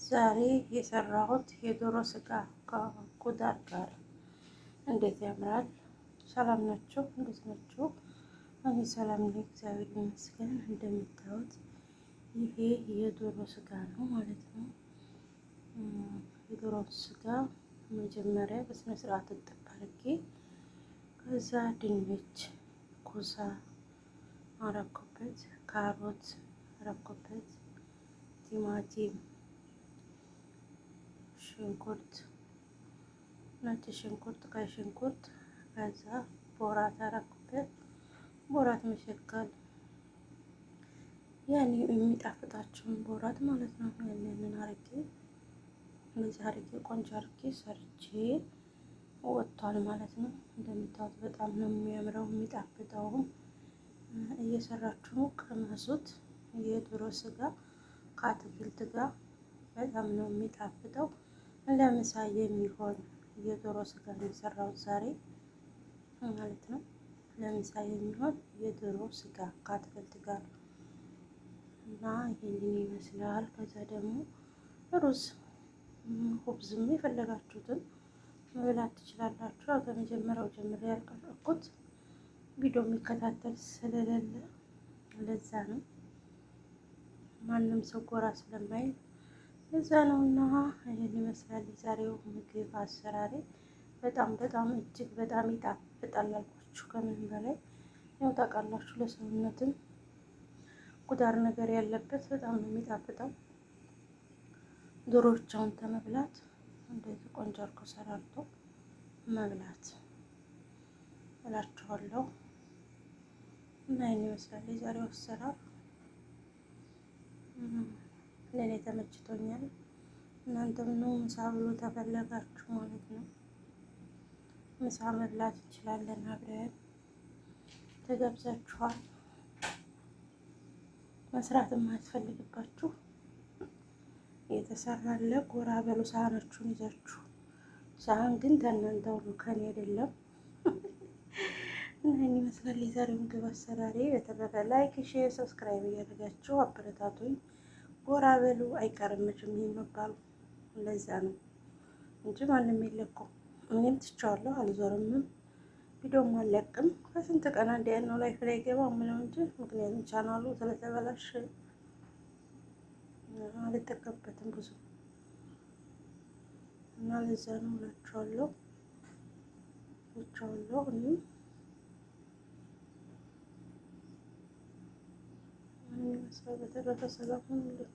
ዛሬ የሰራሁት የዶሮ ስጋ ከኩዳር ጋር እንዴት ያምራል! ሰላም ናቸው? እንዴት ናቸው? እኔ ሰላም ነኝ፣ እግዚአብሔር ይመስገን። እንደምታዩት ይሄ የዶሮ ስጋ ነው ማለት ነው። የዶሮ ስጋ መጀመሪያ በስነ ስርዓት እጥብ አድርጌ ከዛ ድንች፣ ኩሳ አረኩበት፣ ካሮት አረኩበት፣ ቲማቲም፣ ሽንኩርት፣ ነጭ ሽንኩርት፣ ቀይ ሽንኩርት፣ ከዛ ቦራት አረኩበት። ቦራት መሸከል ያኔ የሚጣፍጣቸውን ቦራት ማለት ነው። ያንን አርጌ እንደዚህ አርጌ ቆንጆ አርጌ ሰርቼ ወጥቷል ማለት ነው። እንደምታዩት በጣም ነው የሚያምረው የሚጣፍጠውም። እየሰራችሁ ቅመሱት። የዶሮ ስጋ ከአትክልት ጋር በጣም ነው የሚጣፍጠው። ለምሳ የሚሆን የዶሮ ስጋ ነው የሰራሁት ዛሬ ማለት ነው። ለምሳ የሚሆን የዶሮ ስጋ ከአትክልት ጋር እና ይሄንን ይመስላል። ከዛ ደግሞ ሩዝ፣ ሁብዝም የፈለጋችሁትን መብላት ትችላላችሁ። ከመጀመሪያው ጀምሬ ያልቀረብኩት ቪዲዮ የሚከታተል ስለሌለ ለዛ ነው። ማንም ሰው ጎራ ስለማይል ለዛ ነው። እና ይሄን ይመስላል የዛሬው ምግብ አሰራሬ። በጣም እጅግ በጣም ይጣፍጣል አልኳችሁ። ከምንም በላይ ያው ታውቃላችሁ፣ ለሰውነትም ጉዳር ነገር ያለበት በጣም ነው የሚጣፍጠው። ዶሮ ብቻውን ተመብላት እንደዚህ ቆንጆ አድርጎ ሰራርቶ መብላት እላችኋለሁ። እና ይሄን ይመስላል የዛሬው አሰራር። ለኔ ተመችቶኛል። እናንተም ነው ምሳ ብሎ ተፈለጋችሁ ማለት ነው። ምሳ መብላት እንችላለን፣ አብረን ተጋብዛችኋል። መስራት የማያስፈልግባችሁ የተሰራለ ጎራ በሉ ሳህኖቹን ይዛችሁ። ሳህን ግን ከእናንተው ነው ከኔ አይደለም። እና ይህን ይመስላል የዛሬው ምግብ አሰራሬ። በተረፈ ላይክ፣ ሼር፣ ሰብስክራይብ እያደረጋችሁ አበረታቱኝ። ጎራ በሉ አይቀርም መቼም የሚባሉ ለዛ ነው እንጂ ማንም የለኩም። እኔም ትቼዋለሁ፣ አልዞርምም፣ ቪዲዮም አልለቅም። ከስንት ቀን አንድ ያለው ላይፍ ላይ ገባ ምለው እንጂ ምክንያቱም ቻናሉ ስለተበላሽ አልጠቀምበትም ብዙ እና ለዛ ነው እላችኋለሁ። እኔም በተረፈ ሰላም ሁኑልኝ።